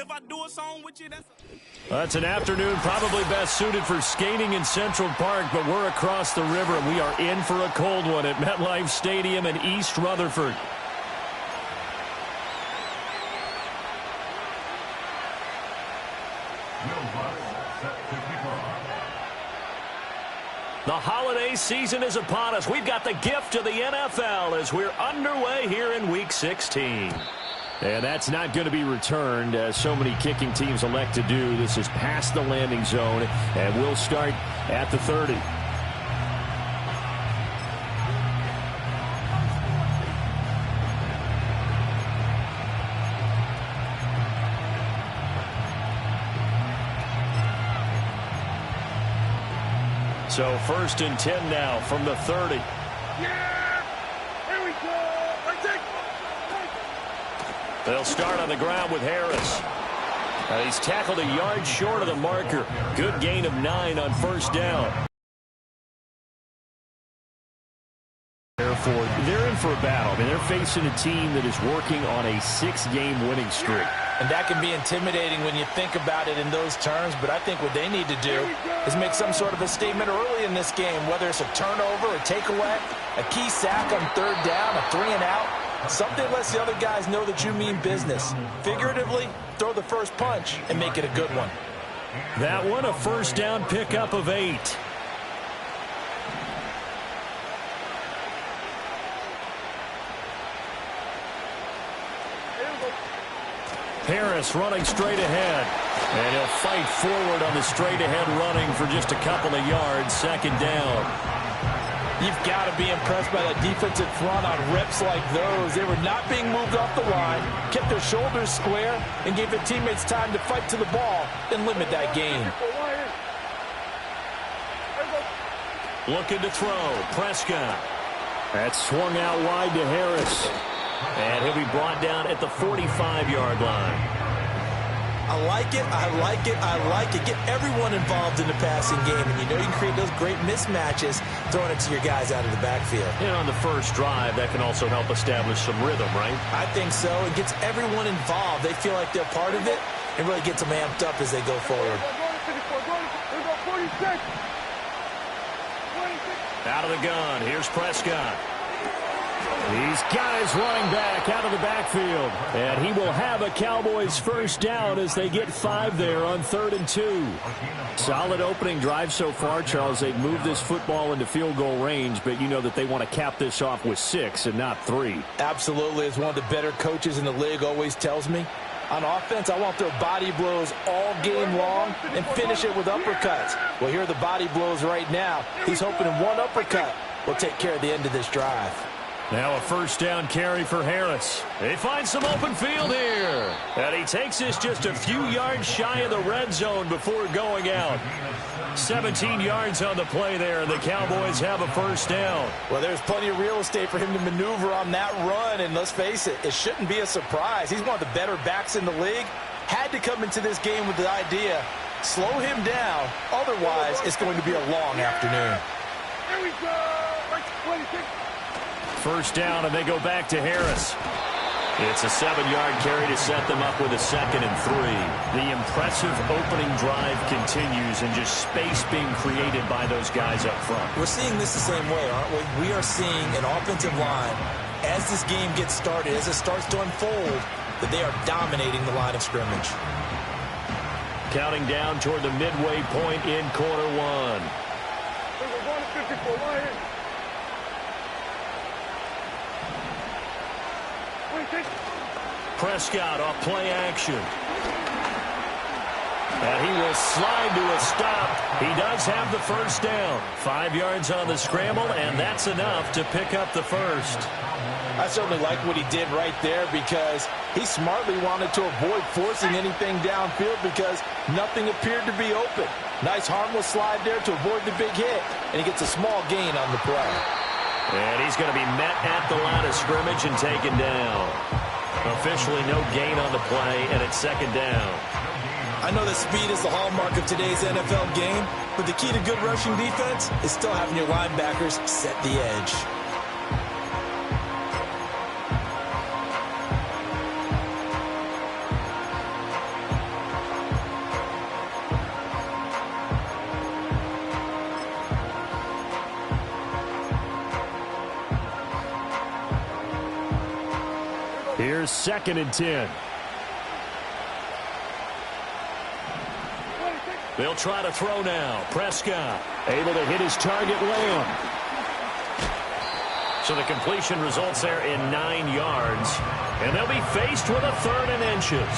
if I do a song with you, that's... That's an afternoon probably best suited for skating in Central Park, but we're across the river, and we are in for a cold one at MetLife Stadium in East Rutherford. The holiday season is upon us. We've got the gift of the NFL as we're underway here in Week 16. And that's not going to be returned, as so many kicking teams elect to do. This is past the landing zone, and we'll start at the 30. So 1st and 10 now from the 30. Yeah! Here we go! They'll start on the ground with Harris. He's tackled a yard short of the marker. Good gain of 9 on 1st down. Therefore, they're in for a battle. I mean, they're facing a team that is working on a 6-game winning streak. And that can be intimidating when you think about it in those terms, but I think what they need to do is make some sort of a statement early in this game, whether it's a turnover, a takeaway, a key sack on 3rd down, a 3-and-out. Something lets the other guys know that you mean business. Figuratively, throw the first punch and make it a good one. That one, a 1st down pickup of 8. Harris running straight ahead. And he'll fight forward on the straight-ahead running for just a couple of yards. 2nd down. You've got to be impressed by the defensive front on reps like those. They were not being moved off the line, kept their shoulders square, and gave their teammates time to fight to the ball and limit that gain. Looking to throw. Prescott. That's swung out wide to Harris. And he'll be brought down at the 45-yard line. I like it, I like it, I like it. Get everyone involved in the passing game, and you know you can create those great mismatches throwing it to your guys out of the backfield. And on the first drive, that can also help establish some rhythm, right? I think so. It gets everyone involved. They feel like they're part of it, and really gets them amped up as they go forward. Out of the gun, here's Prescott. These guys running back out of the backfield. And he will have a Cowboys 1st down as they get 5 there on 3rd and 2. Solid opening drive so far, Charles. They've moved this football into field goal range, but you know that they want to cap this off with 6 and not 3. Absolutely. As one of the better coaches in the league always tells me, on offense, I want their body blows all game long and finish it with uppercuts. Well, here are the body blows right now. He's hoping in one uppercut will take care of the end of this drive. Now a 1st down carry for Harris. They find some open field here. And he takes this just a few yards shy of the red zone before going out. 17 yards on the play there, and the Cowboys have a 1st down. Well, there's plenty of real estate for him to maneuver on that run, and let's face it, it shouldn't be a surprise. He's one of the better backs in the league. Had to come into this game with the idea, slow him down, otherwise it's going to be a long afternoon. Here we go! 26. 1st down, and they go back to Harris. It's a 7-yard carry to set them up with a 2nd and 3. The impressive opening drive continues, and just space being created by those guys up front. We're seeing this the same way, aren't we? We are seeing an offensive line, as this game gets started, as it starts to unfold, that they are dominating the line of scrimmage. Counting down toward the midway point in quarter 1. Prescott off play action. And he will slide to a stop. He does have the 1st down. 5 yards on the scramble, and that's enough to pick up the 1st. I certainly like what he did right there because he smartly wanted to avoid forcing anything downfield because nothing appeared to be open. Nice harmless slide there to avoid the big hit, and he gets a small gain on the play. And he's going to be met at the line of scrimmage and taken down. Officially no gain on the play, and it's 2nd down. I know that speed is the hallmark of today's NFL game, but the key to good rushing defense is still having your linebackers set the edge. Here's 2nd and 10. They'll try to throw now. Prescott able to hit his target, Lamb. So the completion results there in 9 yards. And they'll be faced with a 3rd and inches.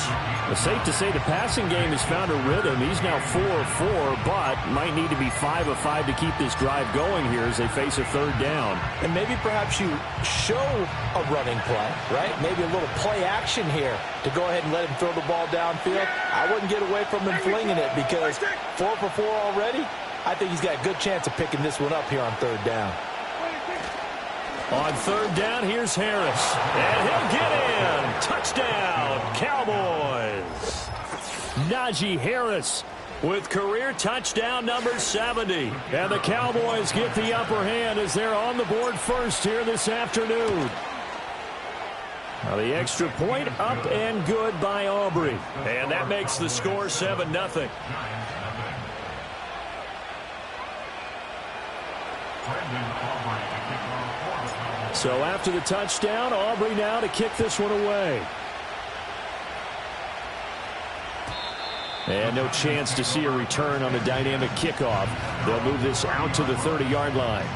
It's safe to say the passing game has found a rhythm. He's now 4 of 4, but might need to be 5 of 5 to keep this drive going here as they face a 3rd down. And maybe perhaps you show a running play, right? Maybe a little play action here to go ahead and let him throw the ball downfield. I wouldn't get away from him flinging it because 4 for 4 already. I think he's got a good chance of picking this one up here on 3rd down. On 3rd down, here's Harris. And he'll get in. Touchdown, Cowboys. Najee Harris with career touchdown number 70. And the Cowboys get the upper hand as they're on the board first here this afternoon. Now the extra point up and good by Aubrey. And that makes the score 7-0. So after the touchdown, Aubrey now to kick this one away. And no chance to see a return on a dynamic kickoff. They'll move this out to the 30-yard line.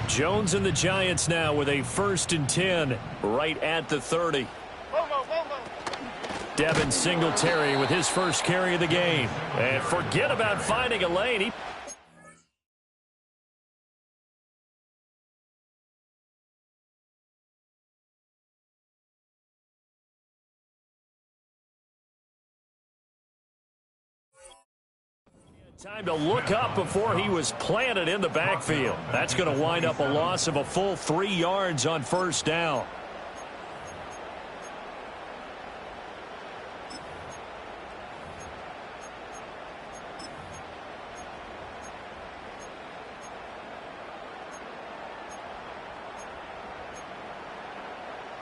Jones and the Giants now with a 1st and 10 right at the 30. Devin Singletary with his first carry of the game. And forget about finding a lane. Time to look up before he was planted in the backfield. That's going to wind up a loss of a full 3 yards on 1st down.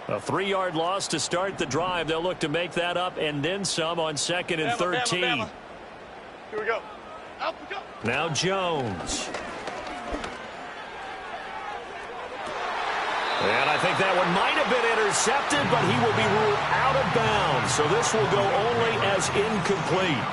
A 3-yard loss to start the drive. They'll look to make that up and then some on 2nd and 13. Bama. Here we go. Now Jones. And I think that one might have been intercepted, but he will be ruled out of bounds. So this will go only as incomplete.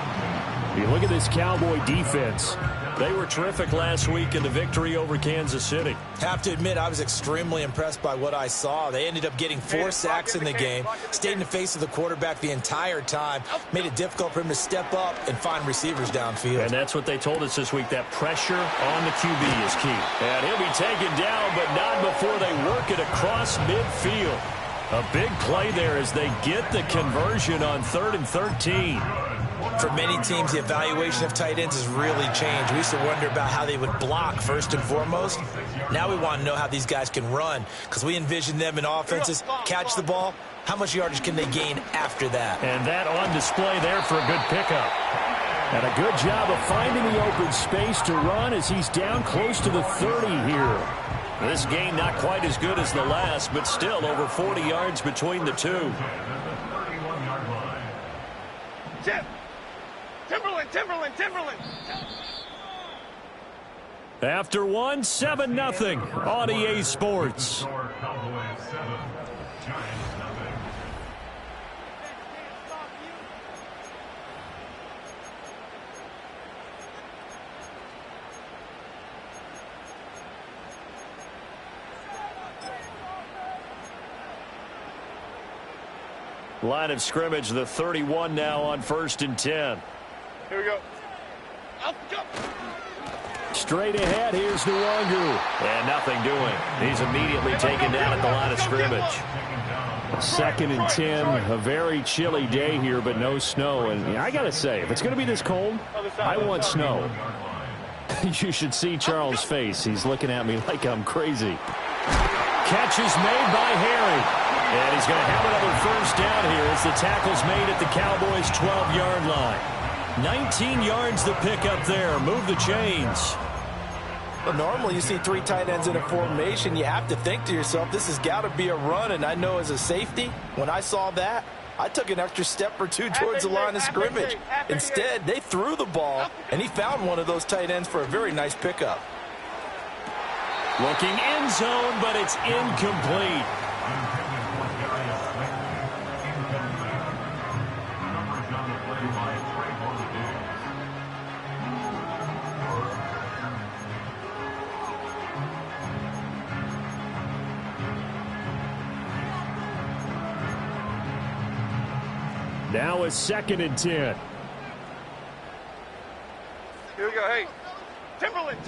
You look at this Cowboy defense. They were terrific last week in the victory over Kansas City. Have to admit, I was extremely impressed by what I saw. They ended up getting 4 sacks in the game, stayed in the face of the quarterback the entire time, made it difficult for him to step up and find receivers downfield. And that's what they told us this week, that pressure on the QB is key. And he'll be taken down, but not before they work it across midfield. A big play there as they get the conversion on 3rd and 13. For many teams, the evaluation of tight ends has really changed. We used to wonder about how they would block first and foremost. Now we want to know how these guys can run because we envision them in offenses, catch the ball. How much yardage can they gain after that? And that on display there for a good pickup. And a good job of finding the open space to run as he's down close to the 30 here. This gain not quite as good as the last, but still over 40 yards between the two. Timberland. After 1, 7-0 on EA Sports. Line of scrimmage, the 31 now on 1st and 10. Here we go. Straight ahead, here's Nwangu. And nothing doing. He's immediately taken down at the line of scrimmage. 2nd and 10, a very chilly day here, but no snow. And I got to say, if it's going to be this cold, I want snow. You should see Charles' face. He's looking at me like I'm crazy. Catch is made by Harry. And he's going to have another 1st down here as the tackle's made at the Cowboys' 12-yard line. 19 yards to pick up there. Move the chains. Well, normally you see 3 tight ends in a formation. You have to think to yourself, this has got to be a run. And I know as a safety, when I saw that, I took an extra step or two towards the line of scrimmage. Instead, they threw the ball, and he found one of those tight ends for a very nice pickup. Looking end zone, but it's incomplete. Now a 2nd and 10. Here we go. Hey, Timberland.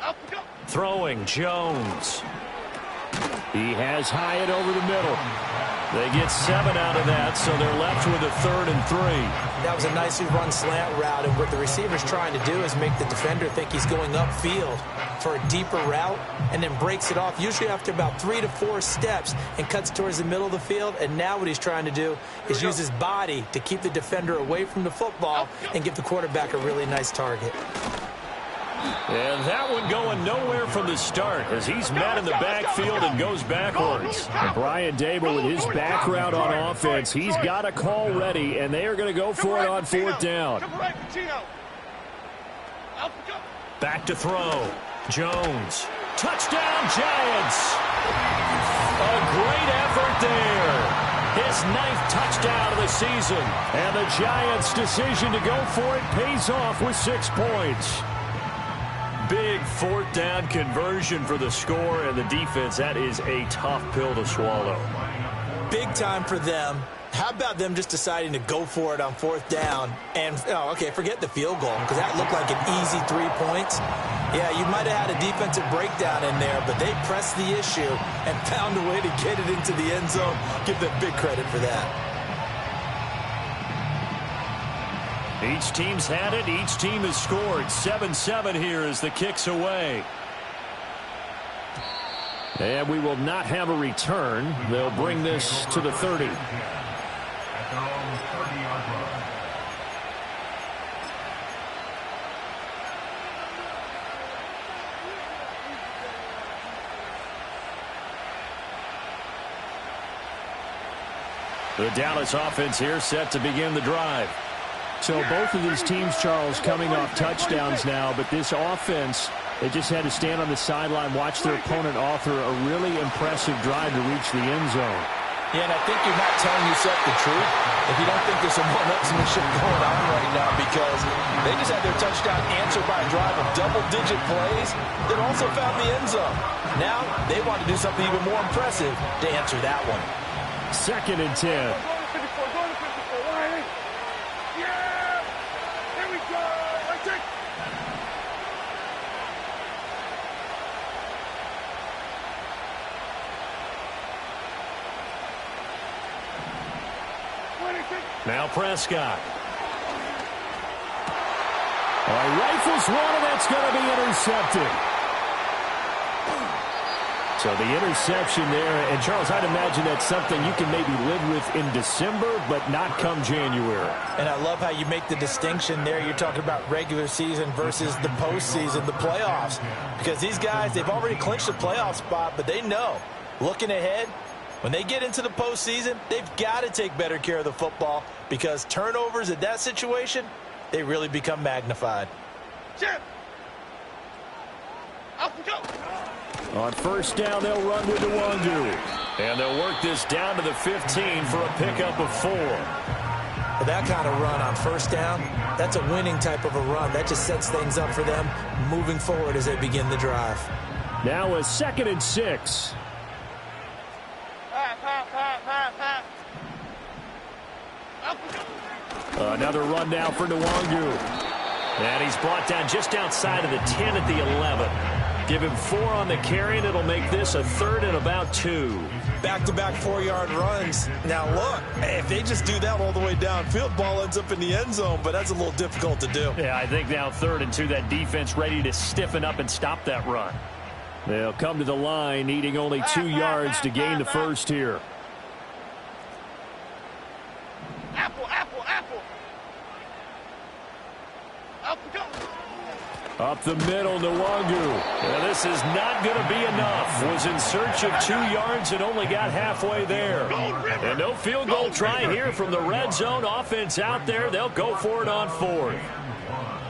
Up we go. Throwing Jones. He has Hyatt over the middle. They get 7 out of that, so they're left with a 3rd and 3. That was a nicely run slant route, and what the receiver's trying to do is make the defender think he's going upfield for a deeper route, and then breaks it off, usually after about 3 to 4 steps, and cuts towards the middle of the field. And now what he's trying to do is use his body to keep the defender away from the football and give the quarterback a really nice target. And that one going nowhere from the start as he's met in the backfield and goes backwards. And Brian Dable, with his background on offense, he's got a call ready, and they are going to go for it on 4th down. Back to throw. Jones. Touchdown, Giants. A great effort there. His 9th touchdown of the season. And the Giants' decision to go for it pays off with 6 points. Big 4th down conversion for the score, and the defense, that is a tough pill to swallow. Big time for them. How about them just deciding to go for it on 4th down? And, forget the field goal, because that looked like an easy 3 points. Yeah, you might have had a defensive breakdown in there, but they pressed the issue and found a way to get it into the end zone. Give them big credit for that. Each team's had it. Each team has scored. 7-7 here as the kick's away. And we will not have a return. They'll bring this to the 30. The Dallas offense here set to begin the drive. So both of these teams, Charles, coming off touchdowns now, but this offense, they just had to stand on the sideline, watch their opponent author a really impressive drive to reach the end zone. Yeah, and I think you're not telling yourself the truth if you don't think there's some one-upsmanship going on right now, because they just had their touchdown answered by a drive of double-digit plays that also found the end zone. Now they want to do something even more impressive to answer that one. 2nd and 10. Now Prescott. Rifles one, and that's going to be intercepted. So the interception there, and Charles, I'd imagine that's something you can maybe live with in December, but not come January. And I love how you make the distinction there. You're talking about regular season versus the postseason, the playoffs. Because these guys, they've already clinched the playoff spot, but they know, looking ahead, when they get into the postseason, they've got to take better care of the football, because turnovers in that situation, they really become magnified. Chip. Up we go. On 1st down, they'll run with Nwangu. And they'll work this down to the 15 for a pickup of 4. But that kind of run on 1st down, that's a winning type of a run. That just sets things up for them moving forward as they begin the drive. Now a 2nd and 6. Another run now for Nwangu. And he's brought down just outside of the 10 at the 11. Give him 4 on the carry, and it'll make this a 3rd and about 2. Back-to-back 4-yard runs. Now, look, if they just do that all the way downfield, ball ends up in the end zone, but that's a little difficult to do. Yeah, I think now 3rd and 2, that defense ready to stiffen up and stop that run. They'll come to the line, needing only 2 yards to gain the first here. Apple. Up we go. Up the middle, Nwangu. And this is not going to be enough. Was in search of 2 yards and only got halfway there. And no field goal try here from the red zone. Offense out there. They'll go for it on 4th.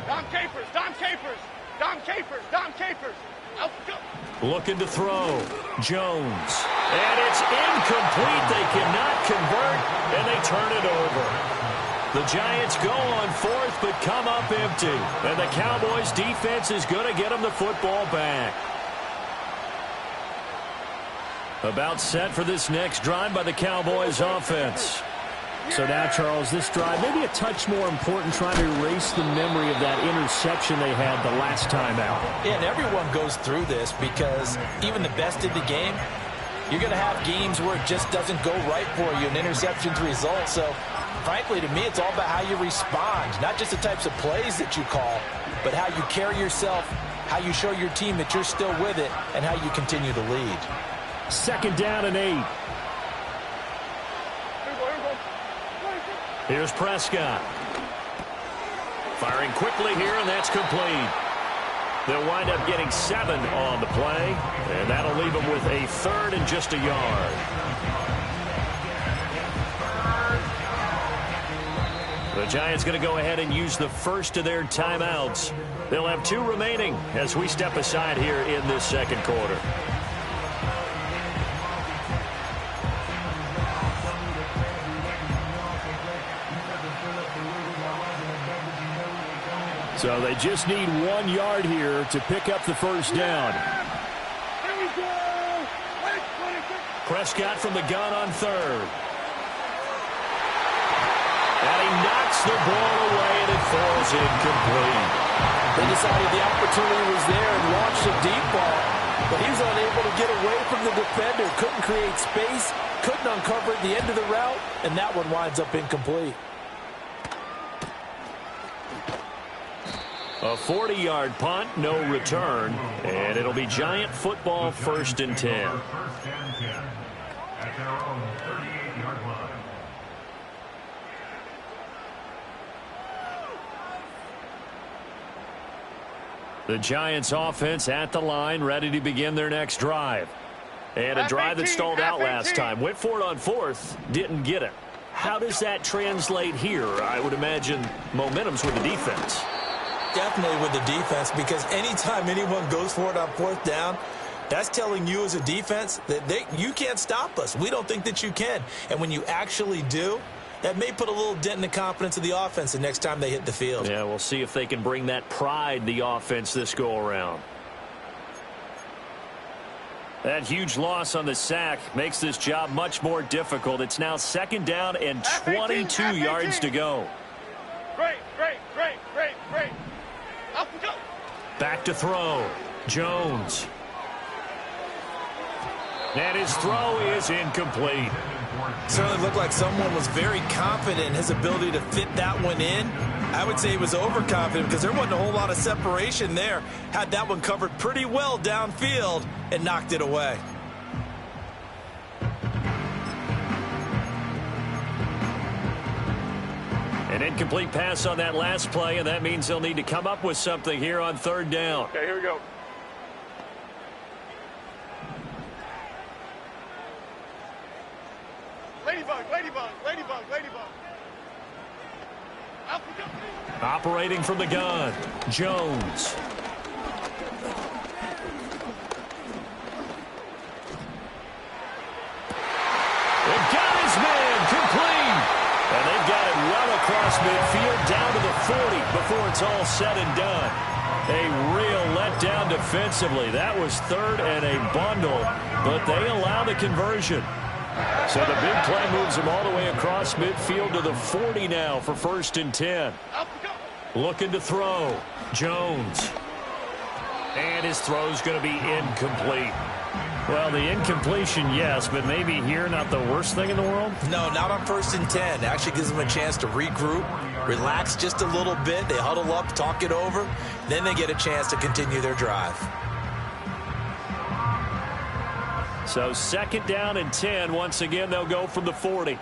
Dom Capers, Dom Capers, Dom Capers, Dom Capers. Out go. Looking to throw. Jones. And it's incomplete. They cannot convert, and they turn it over. The Giants go on 4th, but come up empty. And the Cowboys' defense is going to get them the football back. About set for this next drive by the Cowboys' offense. So now, Charles, this drive maybe a touch more important, trying to erase the memory of that interception they had the last time out. Yeah, and everyone goes through this because even the best in the game, you're going to have games where it just doesn't go right for you, and interceptions result. So, frankly, to me, it's all about how you respond, not just the types of plays that you call, but how you carry yourself, how you show your team that you're still with it, and how you continue to lead. 2nd down and 8. Here's Prescott. Firing quickly here, and that's complete. They'll wind up getting 7 on the play, and that'll leave them with a 3rd and just a yard. The Giants going to go ahead and use the first of their timeouts. They'll have 2 remaining as we step aside here in this 2nd quarter. So they just need 1 yard here to pick up the first down. Here we go. Prescott from the gun on 3rd. And he knocks the ball away, and it falls incomplete. They decided the opportunity was there and launched a deep ball, but he was unable to get away from the defender, couldn't create space, couldn't uncover at the end of the route, and that one winds up incomplete. A 40-yard punt, no return, and it'll be Giant football 1st and 10. At their own 38-yard line. The Giants offense at the line, ready to begin their next drive. And a drive that stalled out last time. Went for it on 4th, didn't get it. How does that translate here? I would imagine momentum's with the defense. Definitely with the defense, because anytime anyone goes for it on 4th down, that's telling you as a defense that you can't stop us. We don't think that you can. And when you actually do, that may put a little dent in the confidence of the offense the next time they hit the field. Yeah, we'll see if they can bring that pride, the offense, this go-around. That huge loss on the sack makes this job much more difficult. It's now 2nd down and 22 yards to go. Great. Up we go. Back to throw. Jones. And his throw is incomplete. Certainly looked like someone was very confident in his ability to fit that one in. I would say he was overconfident because there wasn't a whole lot of separation there. Had that one covered pretty well downfield and knocked it away. An incomplete pass on that last play, and that means they'll need to come up with something here on 3rd down. Okay, here we go. Ladybug. Out we go. Operating from the gun, Jones. They've got his man complete. And they've got it well across midfield down to the 40 before it's all said and done. A real letdown defensively. That was 3rd and a bundle, but they allow the conversion. So the big play moves them all the way across midfield to the 40 now for 1st and 10. Looking to throw. Jones. And his throw's going to be incomplete. Well, the incompletion, yes, but maybe here not the worst thing in the world? No, not on 1st and 10. Actually gives them a chance to regroup, relax just a little bit. They huddle up, talk it over. Then they get a chance to continue their drive. So 2nd down and 10. Once again, they'll go from the 40.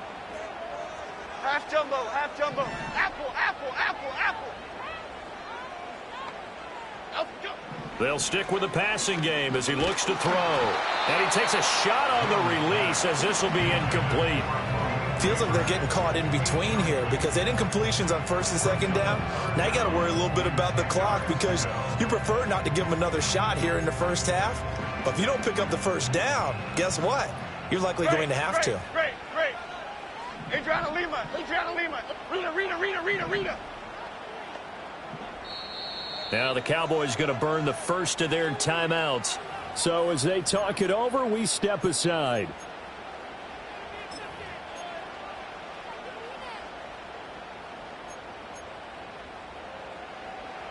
Half jumbo. Apple. They'll stick with the passing game as he looks to throw. And he takes a shot on the release as this will be incomplete. Feels like they're getting caught in between here because they didn't completions on first and second down. Now you got to worry a little bit about the clock because you prefer not to give them another shot here in the first half. But if you don't pick up the first down, guess what? You're likely going to have to. Great. Adriana Lima. Rita. Now the Cowboys going to burn the first of their timeouts. So as they talk it over, we step aside.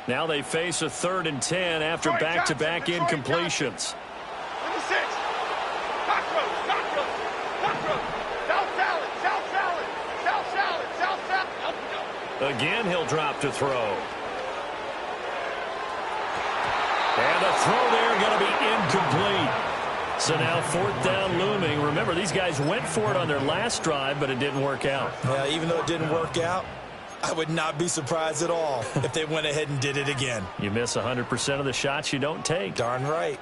Now they face a 3rd and 10 after back-to-back incompletions. Number 6. Cockroach. South salad. Again, he'll drop to throw. And the throw there going to be incomplete. So now 4th down looming. Remember, these guys went for it on their last drive, but it didn't work out. Yeah, even though it didn't work out, I would not be surprised at all if they went ahead and did it again. You miss 100% of the shots you don't take. Darn right.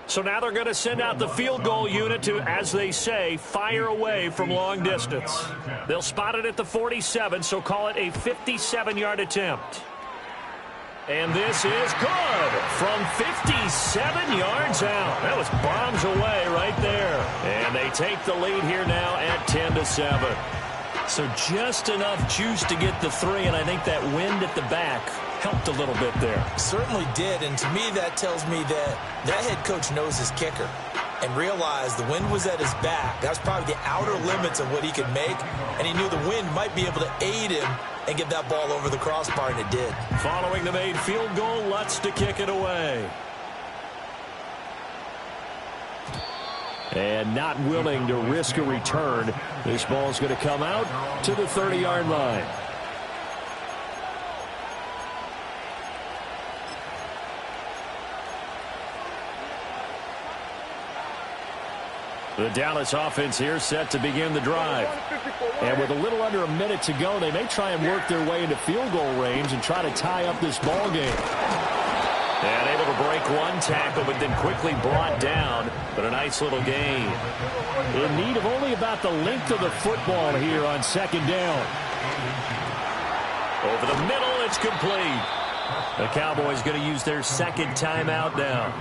So now they're going to send out the field goal unit to, as they say, fire away from long distance. They'll spot it at the 47, so call it a 57-yard attempt. And this is good from 57 yards out. That was bombs away right there. And they take the lead here now at 10-7. So just enough juice to get the 3, and I think that wind at the back helped a little bit there. Certainly did, and to me that tells me that head coach knows his kicker and realized the wind was at his back. That was probably the outer limits of what he could make, and he knew the wind might be able to aid him and get that ball over the crossbar, and it did. Following the made field goal, Lutz to kick it away. And not willing to risk a return. This ball's going to come out to the 30-yard line. The Dallas offense here set to begin the drive. And with a little under a minute to go, they may try and work their way into field goal range and try to tie up this ball game. And able to break one tackle, but then quickly brought down. But a nice little gain. In need of only about the length of the football here on 2nd down. Over the middle, it's complete. The Cowboys going to use their 2nd timeout now,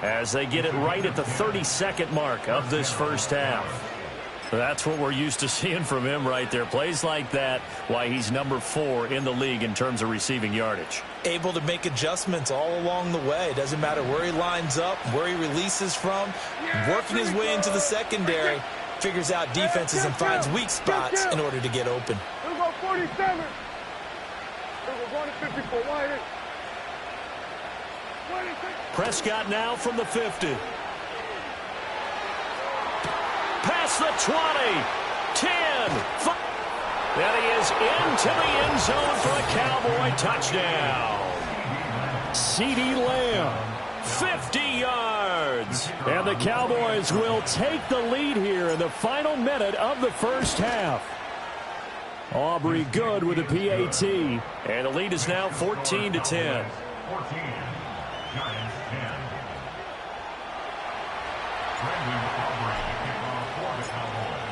as they get it right at the 32nd mark of this first half. That's what we're used to seeing from him right there. Plays like that, why he's number 4 in the league in terms of receiving yardage. Able to make adjustments all along the way. Doesn't matter where he lines up, where he releases from, working his way into the secondary, figures out defenses and finds weak spots in order to get open. We'll go 47. We'll go 54. Wide. Prescott now from the 50. Past the 20. 10. 5. And he is into the end zone for a Cowboy touchdown. CeeDee Lamb. 50 yards. And the Cowboys will take the lead here in the final minute of the first half. Aubrey good with a PAT. And the lead is now 14-10.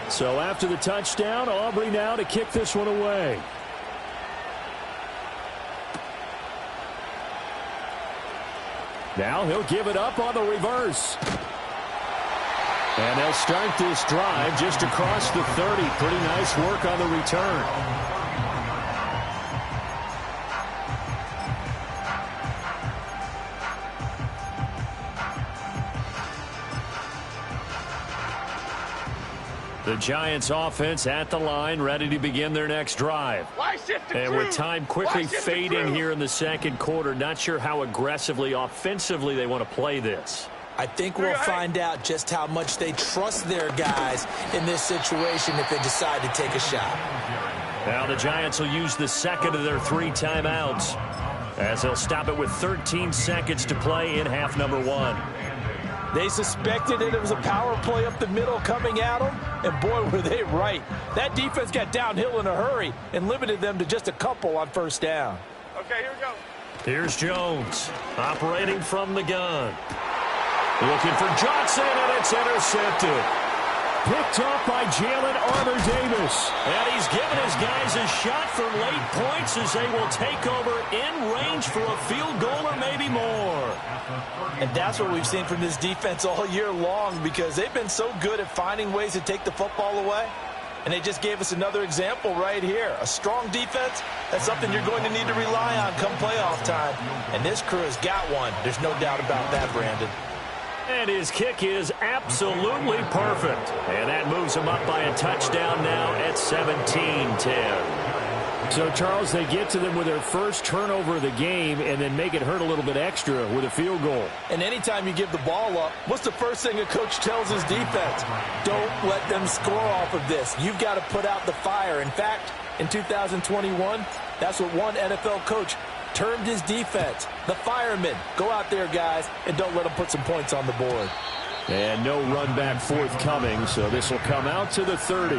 So after the touchdown, Aubrey now to kick this one away. Now he'll give it up on the reverse. And they'll start this drive just across the 30. Pretty nice work on the return. The Giants offense at the line, ready to begin their next drive. And with time quickly fading here in the second quarter, not sure how aggressively, offensively they want to play this. I think we'll find out just how much they trust their guys in this situation if they decide to take a shot. Now the Giants will use the 2nd of their 3 timeouts, as they'll stop it with 13 seconds to play in half number 1. They suspected it was a power play up the middle coming at them, and boy, were they right. That defense got downhill in a hurry and limited them to just a couple on first down. Okay, here we go. Here's Jones, operating from the gun. Looking for Johnson, and it's intercepted. Picked up by Jalen Armour-Davis. And he's given his guys a shot for late points as they will take over in range for a field goal or maybe more. And that's what we've seen from this defense all year long, because they've been so good at finding ways to take the football away. And they just gave us another example right here. A strong defense, that's something you're going to need to rely on come playoff time. And this crew has got one. There's no doubt about that, Brandon. And his kick is absolutely perfect. And that moves him up by a touchdown now at 17-10. So, Charles, they get to them with their first turnover of the game and then make it hurt a little bit extra with a field goal. And anytime you give the ball up, what's the first thing a coach tells his defense? Don't let them score off of this. You've got to put out the fire. In fact, in 2021, that's what one NFL coach termed his defense, the firemen. Go out there, guys, and don't let them put some points on the board. And no run back forthcoming, so this will come out to the 30.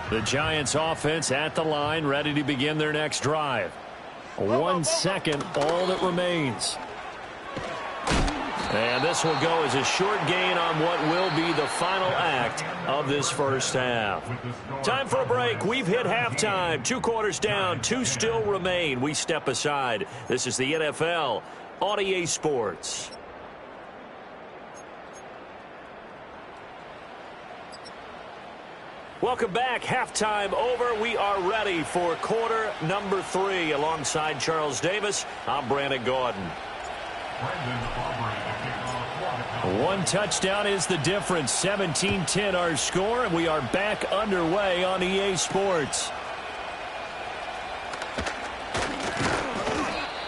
The Giants offense at the line, ready to begin their next drive. 1 second, all that remains. And this will go as a short gain on what will be the final act of this first half. Time for a break. We've hit halftime. 2 quarters down, 2 still remain. We step aside. This is the NFL on EA Sports. Welcome back. Halftime over. We are ready for quarter number 3. Alongside Charles Davis, I'm Brandon Gaudin. 1 touchdown is the difference. 17-10 our score, and we are back underway on EA Sports.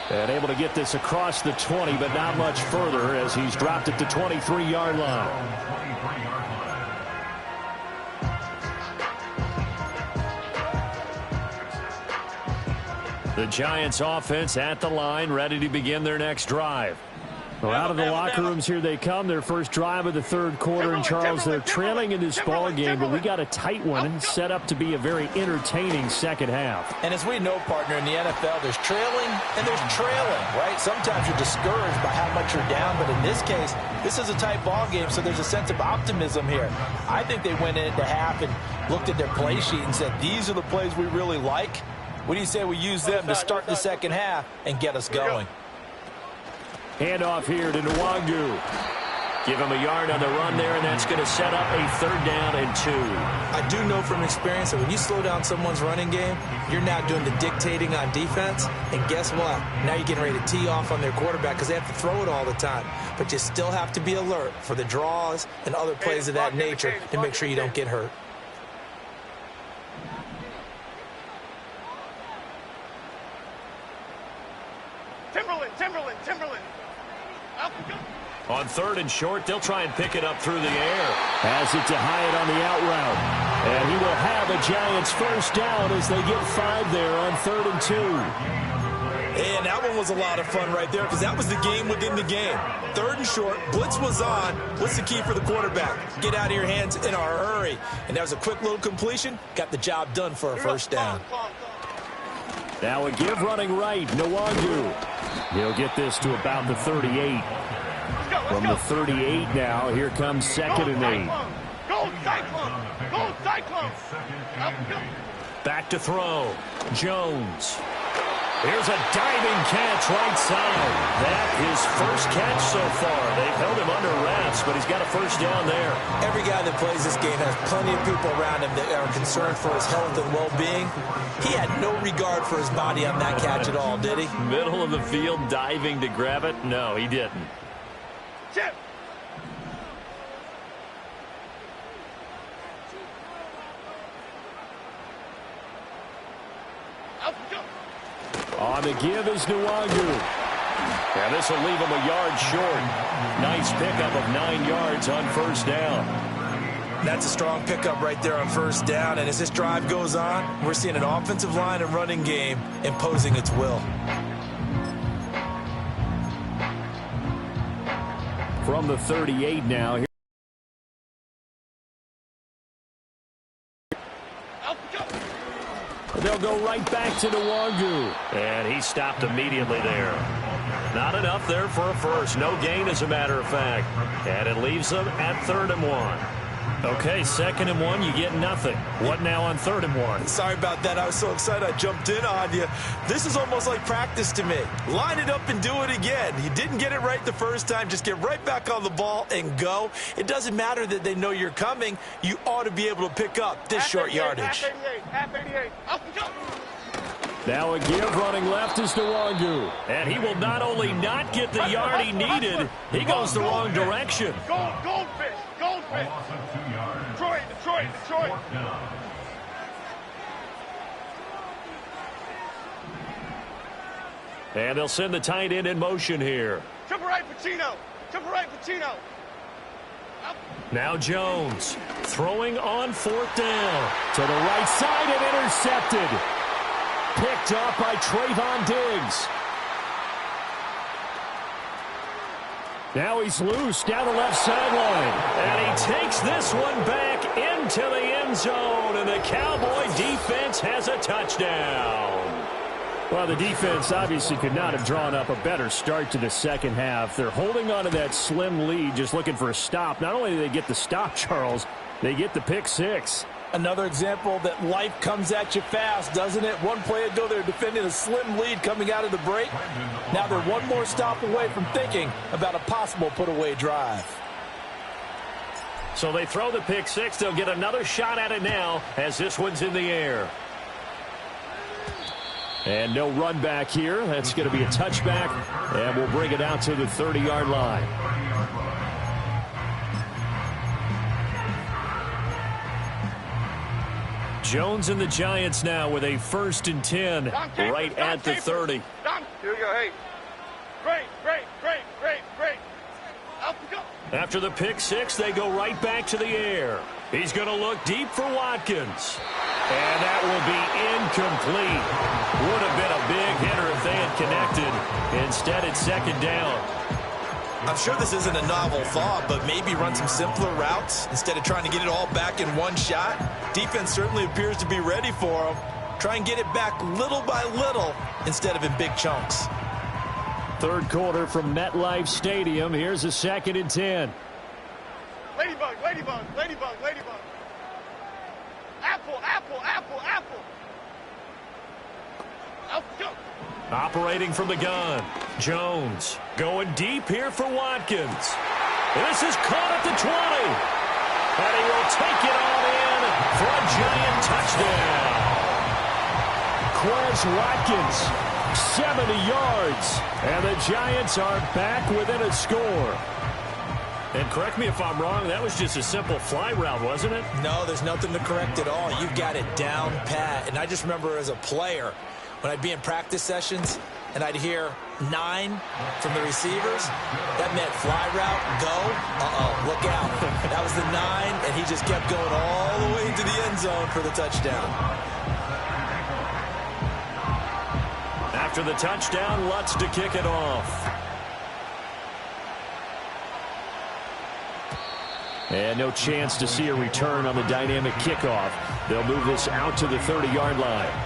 And able to get this across the 20, but not much further as he's dropped it to 23-yard line. The Giants offense at the line, ready to begin their next drive. Well, out of the locker rooms here they come. Their first drive of the third quarter. And, Charles, they're trailing in this ball game, but we got a tight one set up to be a very entertaining second half. And as we know, partner, in the NFL, there's trailing and there's trailing, right? Sometimes you're discouraged by how much you're down, but in this case, this is a tight ball game, so there's a sense of optimism here. I think they went into half and looked at their play sheet and said, these are the plays we really like. What do you say we use them to start the second half and get us going? Handoff here to Nwangu. Give him a yard on the run there, and that's going to set up a 3rd down and 2. I do know from experience that when you slow down someone's running game, you're now doing the dictating on defense. And guess what? Now you're getting ready to tee off on their quarterback because they have to throw it all the time. But you still have to be alert for the draws and other plays of that nature to make sure you don't get hurt. Timberland. On 3rd and short, they'll try and pick it up through the air. Has it to Hyatt on the out route. And he will have a Giants first down as they get 5 there on 3rd and 2. And that one was a lot of fun right there because that was the game within the game. 3rd and short, blitz was on. What's the key for the quarterback? Get out of your hands in a hurry. And that was a quick little completion. Got the job done for a first down. Now a give running right, Nwangu. He'll get this to about the 38. From the 38 now, here comes 2nd and 8. Go Cyclone! Go Cyclone! Back to throw. Jones. Here's a diving catch right side. That his first catch so far. They've held him under wraps, but he's got a first down there. Every guy that plays this game has plenty of people around him that are concerned for his health and well-being. He had no regard for his body on that catch at all, did he? Middle of the field, diving to grab it? No, he didn't. Chip! On the give is Nwangu. And this will leave him a yard short. Nice pickup of 9 yards on first down. That's a strong pickup right there on first down. And as this drive goes on, we're seeing an offensive line and running game imposing its will. From the 38 now. They'll go right back to Nwangu. And he stopped immediately there. Not enough there for a first. No gain, as a matter of fact. And it leaves them at 3rd and 1. Okay, 2nd and 1, you get nothing. What now on 3rd and 1? Sorry about that. I was so excited I jumped in on you. This is almost like practice to me. Line it up and do it again. You didn't get it right the first time. Just get right back on the ball and go. It doesn't matter that they know you're coming. You ought to be able to pick up this short yardage. Half 88. Up and go. Now a give running left is Nwangu. And he will not only not get the yard he needed, he goes the wrong direction. Goldfish. Detroit. And they'll send the tight end in motion here. Triple right, Pacino. Now Jones throwing on 4th down. To the right side and intercepted. Picked up by Trayvon Diggs. Now he's loose down the left sideline. And he takes this one back into the end zone. And the Cowboy defense has a touchdown. Well, the defense obviously could not have drawn up a better start to the second half. They're holding on to that slim lead, just looking for a stop. Not only do they get the stop, Charles, they get the pick 6. Another example that life comes at you fast, doesn't it? One play ago, they're defending a slim lead coming out of the break. Now they're one more stop away from thinking about a possible put-away drive. So they throw the pick 6. They'll get another shot at it now as this one's in the air. And no run back here. That's going to be a touchback, and we'll bring it out to the 30-yard line. Jones and the Giants now with a 1st and 10 right at the 30. Here we go. Hey. Great. Up we go. After the pick 6, they go right back to the air. He's going to look deep for Watkins. And that will be incomplete. Would have been a big hitter if they had connected. Instead, it's 2nd down. I'm sure this isn't a novel thought, but maybe run some simpler routes instead of trying to get it all back in one shot. Defense certainly appears to be ready for them. Try and get it back little by little instead of in big chunks. 3rd quarter from MetLife Stadium. Here's a 2nd and 10. Ladybug. Apple. Up go. Operating from the gun. Jones going deep here for Watkins. This is caught at the 20. And he will take it on in for a Giant touchdown. Quez Watkins, 70 yards. And the Giants are back within a score. And correct me if I'm wrong, that was just a simple fly route, wasn't it? No, there's nothing to correct at all. You've got it down pat. And I just remember as a player, when I'd be in practice sessions and I'd hear 9 from the receivers, that meant fly route, go, look out. That was the 9, and he just kept going all the way into the end zone for the touchdown. After the touchdown, Lutz to kick it off. And no chance to see a return on the dynamic kickoff. They'll move this out to the 30-yard line.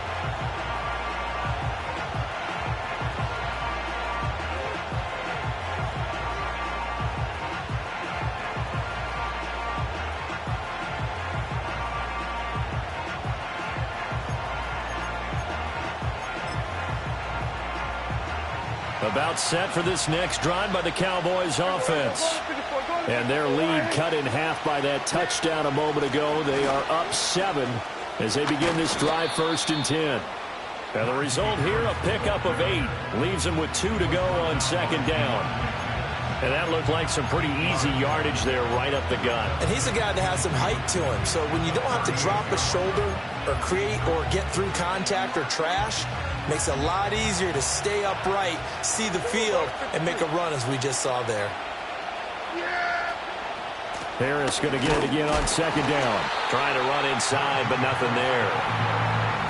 About set for this next drive by the Cowboys offense. And their lead cut in half by that touchdown a moment ago. They are up 7 as they begin this drive 1st and 10. And the result here, a pickup of 8. Leaves them with 2 to go on 2nd down. And that looked like some pretty easy yardage there right up the gut. And he's a guy that has some height to him. So when you don't have to drop a shoulder or create or get through contact or trash, makes it a lot easier to stay upright, see the field, and make a run as we just saw there. Harris going to get it again on second down. Trying to run inside, but nothing there.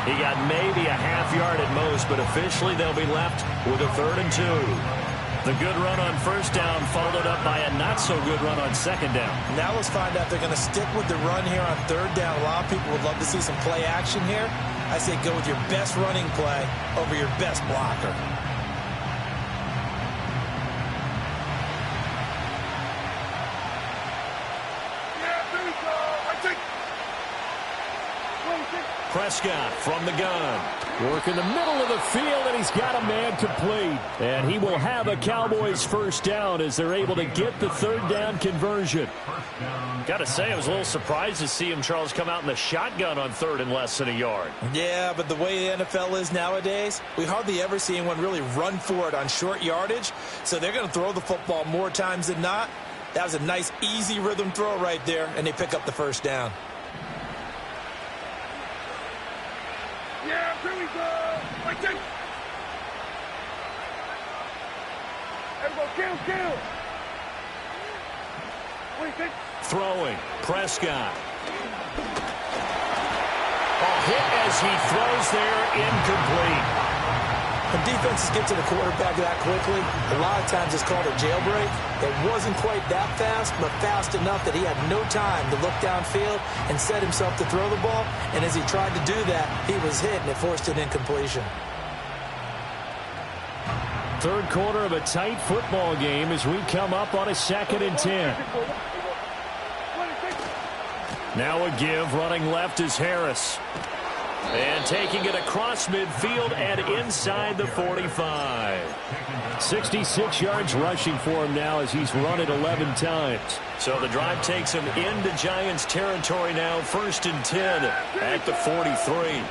He got maybe a half yard at most, but officially they'll be left with a 3rd and 2. The good run on first down followed up by a not-so-good run on second down. Now let's find out if they're going to stick with the run here on 3rd down. A lot of people would love to see some play action here. I say go with your best running play over your best blocker. Prescott from the gun. Working the middle of the field, and he's got a man complete. And he will have a Cowboys first down as they're able to get the 3rd down conversion. Got to say, I was a little surprised to see him, Charles, come out in the shotgun on 3rd and less than a yard. Yeah, but the way the NFL is nowadays, we hardly ever see anyone really run for it on short yardage. So they're going to throw the football more times than not. That was a nice, easy rhythm throw right there, and they pick up the first down. Yeah, here we go. Right there. There we go. Kill. What do you think? Throwing. Prescott. Hit as he throws there, incomplete. When defenses get to the quarterback that quickly, a lot of times it's called a jailbreak. It wasn't quite that fast, but fast enough that he had no time to look downfield and set himself to throw the ball. And as he tried to do that, he was hit, and it forced an incompletion. 3rd quarter of a tight football game as we come up on a 2nd and 10. Now a give, running left is Harris. And taking it across midfield and inside the 45. 66 yards rushing for him now as he's run it 11 times. So the drive takes him into Giants territory now, 1st and 10 at the 43.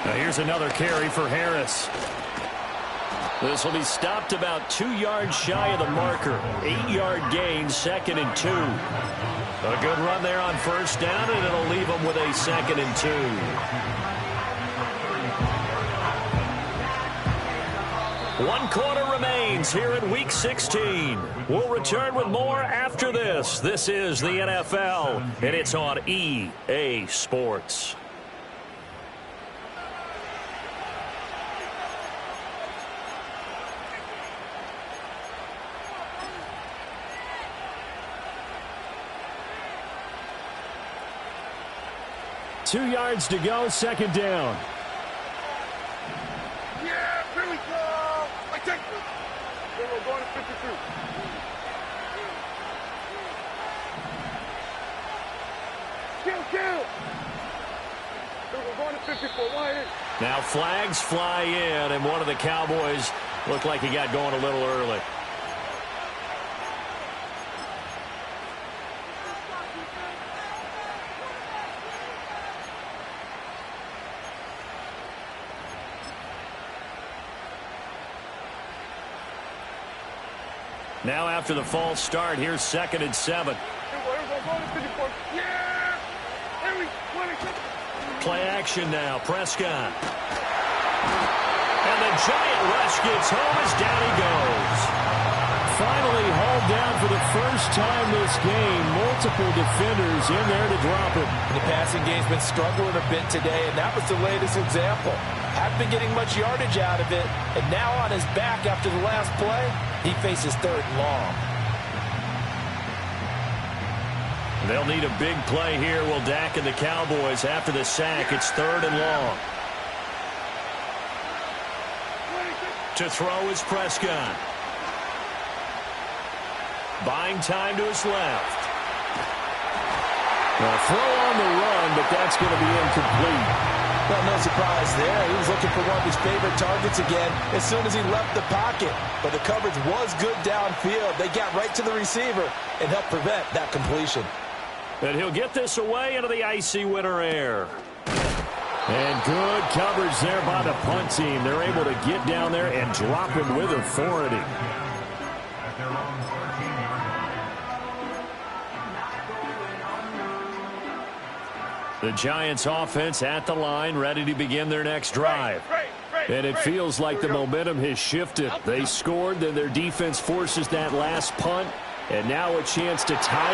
Now here's another carry for Harris. This will be stopped about 2 yards shy of the marker. 8-yard gain, 2nd and 2. A good run there on first down, and it'll leave them with a 2nd and 2. 1 quarter remains here in Week 16. We'll return with more after this. This is the NFL, and it's on EA Sports. Two yards to go, 2nd down. Yeah, here we go. I take it. Then we're going to 52. Kill. Then we're going to 54. Why is? Now flags fly in, and one of the Cowboys looked like he got going a little early. Now after the false start, here's 2nd and 7. Play action now, Prescott. And the giant rush gets home as down he goes. Finally hauled down for the first time this game. Multiple defenders in there to drop him. The passing game's been struggling a bit today, and that was the latest example. Hadn't been getting much yardage out of it, and now on his back after the last play, he faces 3rd and long. They'll need a big play here, will Dak and the Cowboys. After the sack, it's 3rd and long. To throw is Prescott. Buying time to his left. Well, throw on the run, but that's going to be incomplete. Well, no surprise there. He was looking for one of his favorite targets again as soon as he left the pocket. But the coverage was good downfield. They got right to the receiver and helped prevent that completion. And he'll get this away into the icy winter air. And good coverage there by the punt team. They're able to get down there and drop him with authority. The Giants offense at the line, ready to begin their next drive. And it feels like the momentum has shifted. They scored, then their defense forces that last punt. And now a chance to tie.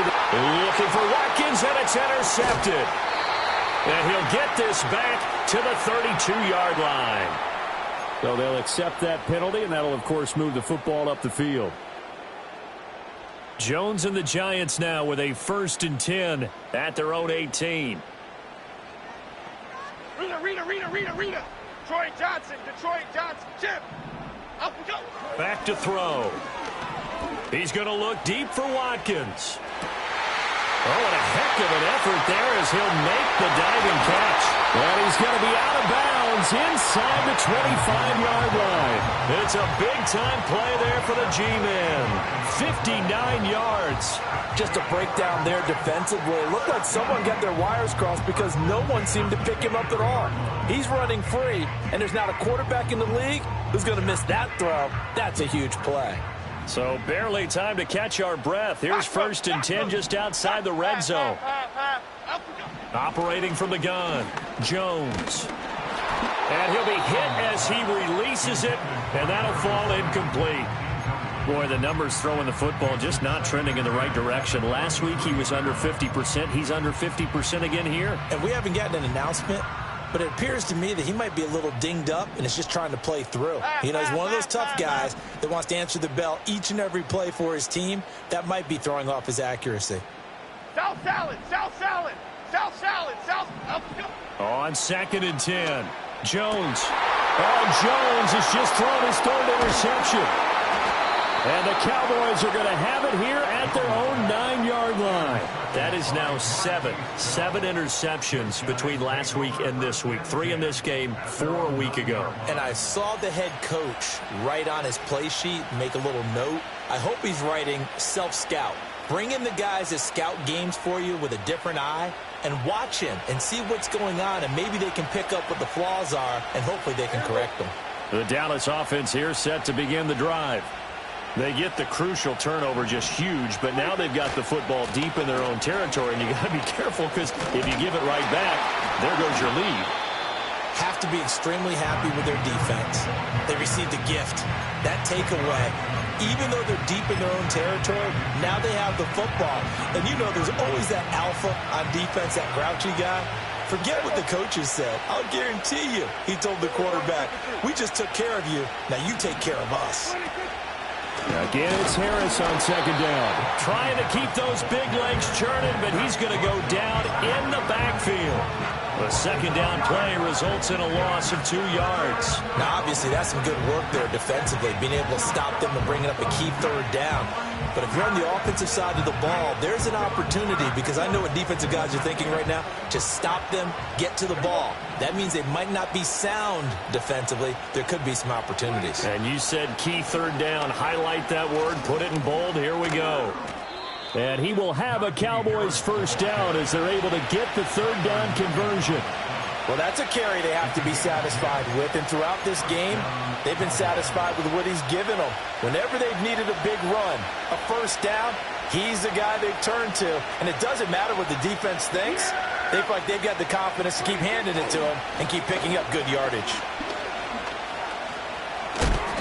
Looking for Watkins, and it's intercepted. And he'll get this back to the 32-yard line. So they'll accept that penalty, and that'll, of course, move the football up the field. Jones and the Giants now with a 1st and 10 at their own 18. Rita. Detroit Johnson, Chip. Up we go. Back to throw. He's going to look deep for Watkins. Oh, and a heck of an effort there as he'll make the diving catch. And he's going to be out of bounds inside the 25-yard line. It's a big-time play there for the G-Man. 59 yards. Just a breakdown there defensively. It looked like someone got their wires crossed because no one seemed to pick him up at all. He's running free, and there's not a quarterback in the league who's going to miss that throw. That's a huge play. So barely time to catch our breath. Here's 1st and 10 just outside the red zone. Operating from the gun, Jones. And he'll be hit as he releases it, and that'll fall incomplete. Boy, the numbers throwing the football just not trending in the right direction. Last week he was under 50%. He's under 50% again here. And we haven't gotten an announcement, but it appears to me that he might be a little dinged up and is just trying to play through. You know, he's one of those tough guys that wants to answer the bell each and every play for his team. That might be throwing off his accuracy. South salad. On 2nd and 10, Jones. Oh, Jones has just thrown his 3rd interception. And the Cowboys are going to have it here at their own 9-yard line. That is now 7 interceptions between last week and this week. 3 in this game, 4 a week ago. And I saw the head coach write on his play sheet, make a little note. I hope he's writing self-scout. Bring in the guys that scout games for you with a different eye and watch him and see what's going on, and maybe they can pick up what the flaws are, and hopefully they can correct them. The Dallas offense here set to begin the drive. They get the crucial turnover, just huge, but now they've got the football deep in their own territory, and you got to be careful because if you give it right back, there goes your lead. Have to be extremely happy with their defense. They received a gift. That takeaway, even though they're deep in their own territory, now they have the football. And you know there's always that alpha on defense, that grouchy guy. Forget what the coaches said. I'll guarantee you, he told the quarterback, we just took care of you. Now you take care of us. Again, it's Harris on 2nd down. Trying to keep those big legs churning, but he's going to go down in the backfield. The 2nd down play results in a loss of 2 yards. Now, obviously, that's some good work there defensively, being able to stop them and bringing up a key 3rd down. But if you're on the offensive side of the ball, there's an opportunity, because I know what defensive guys are thinking right now, to stop them, get to the ball. That means they might not be sound defensively. There could be some opportunities. And you said key 3rd down. Highlight that word, put it in bold. Here we go. And he will have a Cowboys 1st down as they're able to get the 3rd down conversion. Well, that's a carry they have to be satisfied with. And throughout this game, they've been satisfied with what he's given them. Whenever they've needed a big run, a 1st down, he's the guy they turn to. And it doesn't matter what the defense thinks. They feel like they've got the confidence to keep handing it to him and keep picking up good yardage.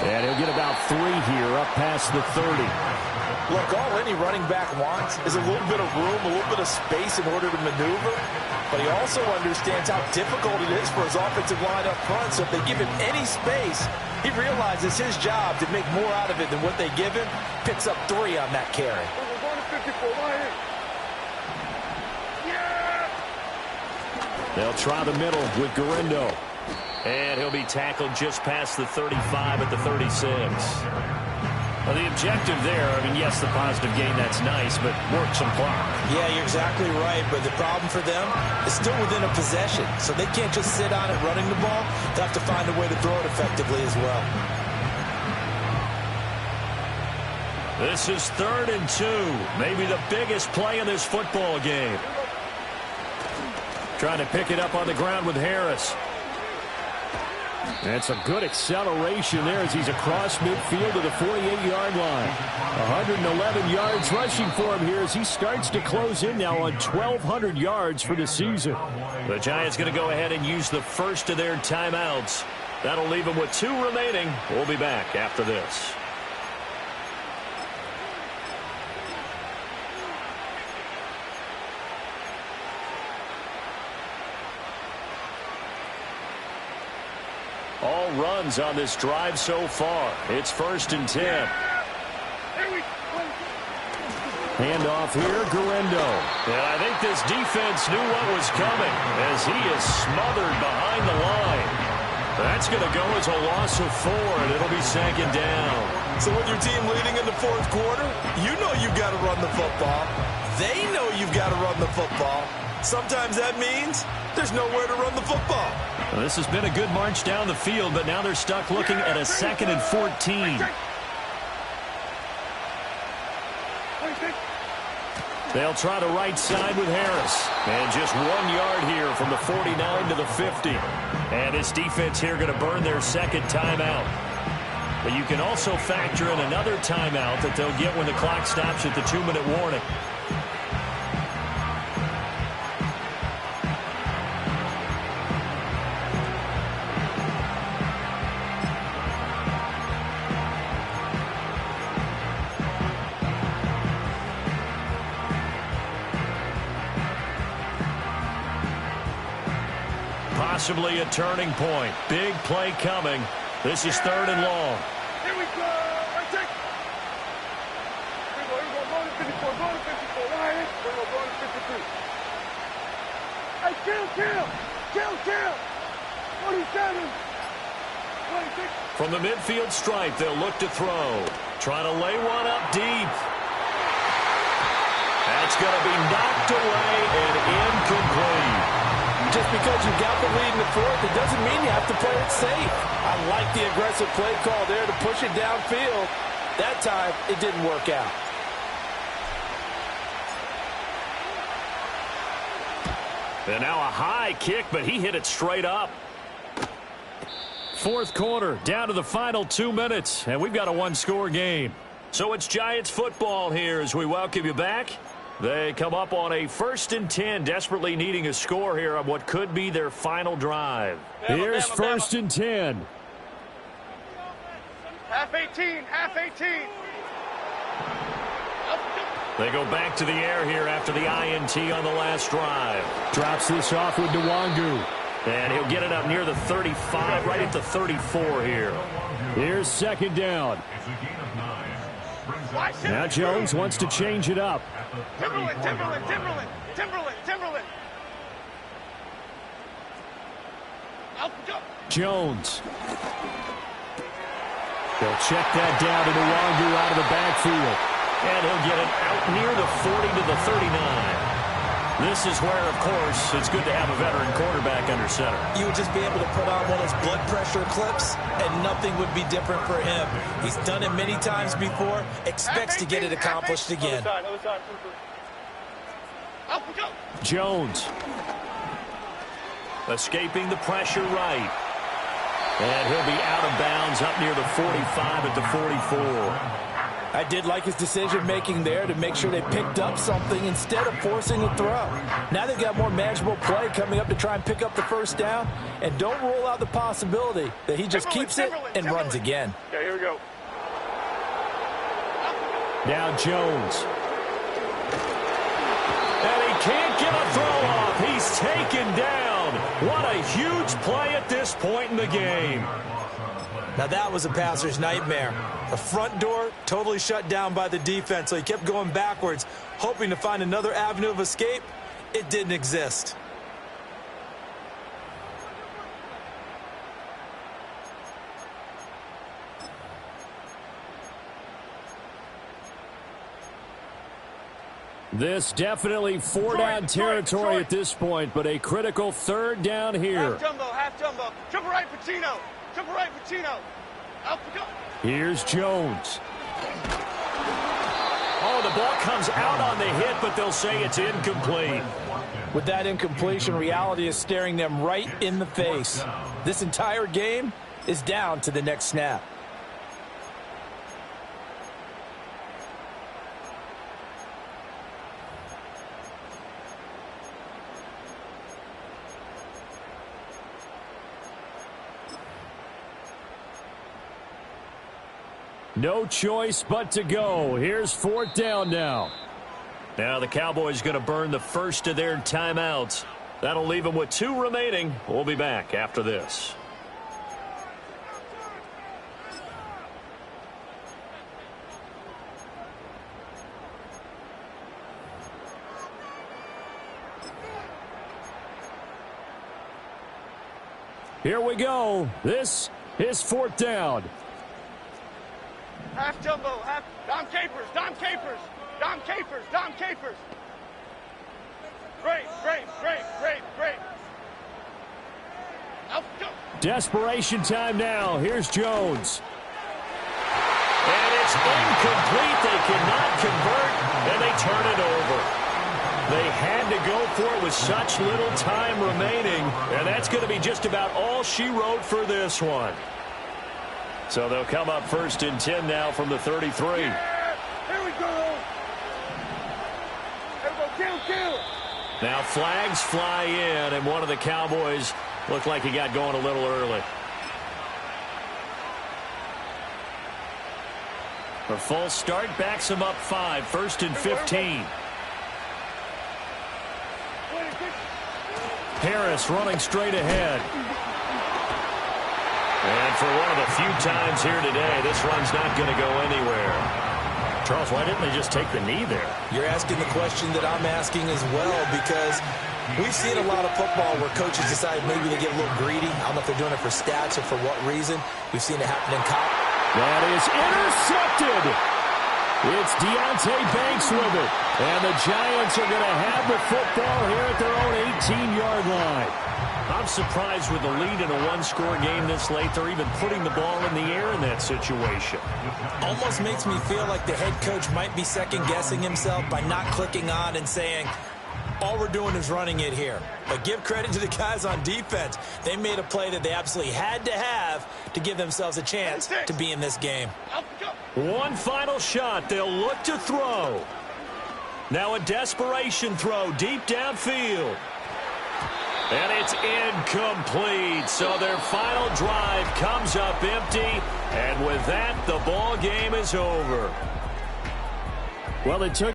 And he'll get about 3 here up past the 30. Look, all any running back wants is a little bit of room, a little bit of space in order to maneuver. But he also understands how difficult it is for his offensive line up front. So if they give him any space, he realizes his job to make more out of it than what they give him. Picks up 3 on that carry. They'll try the middle with Garendo. And he'll be tackled just past the 35 at the 36. Well, the objective there, I mean, yes, the positive gain, that's nice, but work some clock. Yeah, you're exactly right, but the problem for them is still within a possession, so they can't just sit on it running the ball. They'll have to find a way to throw it effectively as well. This is 3rd and 2, maybe the biggest play in this football game. Trying to pick it up on the ground with Harris. That's a good acceleration there as he's across midfield to the 48-yard line. 111 yards rushing for him here as he starts to close in now on 1,200 yards for the season. The Giants going to go ahead and use the first of their timeouts. That'll leave them with 2 remaining. We'll be back after this. all runs on this drive so far. It's 1st and 10. Handoff here, Guerrero. And I think this defense knew what was coming as he is smothered behind the line. That's going to go as a loss of 4, and it'll be 2nd down. So with your team leading in the 4th quarter, you know you've got to run the football. They know you've got to run the football. Sometimes that means there's nowhere to run the football. Well, this has been a good march down the field, but now they're stuck looking at a 2nd and 14. They'll try the right side with Harris. And just 1 yard here from the 49 to the 50. And this defense here going to burn their 2nd timeout. But you can also factor in another timeout that they'll get when the clock stops at the 2-minute warning. Possibly a turning point. Big play coming. This is 3rd and long. Here we go. Right check. Here we go. Go to 54. Go to 54. Lions. Here we go. Go to 52. Hey, kill. 47. 26. From the midfield stripe, they'll look to throw. Trying to lay one up deep. That's going to be knocked away and incomplete. Just because you got the lead in the 4th, it doesn't mean you have to play it safe. I like the aggressive play call there to push it downfield. That time, it didn't work out. And now a high kick, but he hit it straight up. 4th quarter, down to the final 2 minutes, and we've got a 1-score game. So it's Giants football here as we welcome you back. They come up on a 1st and 10, desperately needing a score here on what could be their final drive. Here's 1st and 10. Half 18. They go back to the air here after the INT on the last drive. Drops this off with Nwangu. And he'll get it up near the 35, right at the 34 here. Here's 2nd down. Now Jones wants to change it up. Timberland. Out, go. Jones. They'll check that down to Nwangu out of the backfield. And he'll get it out near the 40 to the 39. This is where, of course, it's good to have a veteran quarterback under center. You would just be able to put on one of those blood pressure clips, and nothing would be different for him. He's done it many times before, expects to get it accomplished again. Other side. Out, go. Jones. Escaping the pressure right. And he'll be out of bounds up near the 45 at the 44. I did like his decision-making there to make sure they picked up something instead of forcing a throw. Now they've got more manageable play coming up to try and pick up the 1st down, and don't rule out the possibility that he just keeps it and runs again. Okay, here we go. Now Jones. And he can't get a throw off. He's taken down. What a huge play at this point in the game. Now that was a passer's nightmare. The front door totally shut down by the defense, so he kept going backwards, hoping to find another avenue of escape. It didn't exist. This definitely 4-down territory at this point, but a critical 3rd down here. Half jumbo. Triple right, Pacino. Out, go. Here's Jones. Oh, the ball comes out on the hit, but they'll say it's incomplete. With that incompletion, reality is staring them right in the face. This entire game is down to the next snap. No choice but to go. Here's 4th down now. Now the Cowboys going to burn the first of their timeouts. That'll leave them with 2 remaining. We'll be back after this. Here we go. This is 4th down. Half jumbo, half. Dom Capers, Dom Capers, Dom Capers, Dom Capers. Great, great, great, great, great. Out, go. Desperation time now. Here's Jones. And it's incomplete. They cannot convert, and they turn it over. They had to go for it with such little time remaining, and that's going to be just about all she wrote for this one. So they'll come up 1st and 10 now from the 33. Yeah, here we go. Here we go, kill, kill. Now flags fly in, and one of the Cowboys looked like he got going a little early. The false start backs him up 5, 1st and 15. Harris running straight ahead. And for one of the few times here today, this run's not going to go anywhere. Charles, why didn't they just take the knee there? You're asking the question that I'm asking as well, because we've seen a lot of football where coaches decide maybe they get a little greedy. I don't know if they're doing it for stats or for what reason. We've seen it happen in college. That is intercepted. It's Deontay Banks with it. And the Giants are going to have the football here at their own 18-yard line. I'm surprised with the lead in a one-score game this late, they're even putting the ball in the air in that situation. Almost makes me feel like the head coach might be second-guessing himself by not clicking on and saying, all we're doing is running it here. But give credit to the guys on defense. They made a play that they absolutely had to have to give themselves a chance to be in this game. One final shot. They'll look to throw. Now a desperation throw deep downfield. And it's incomplete. So their final drive comes up empty. And with that, the ball game is over. Well, it took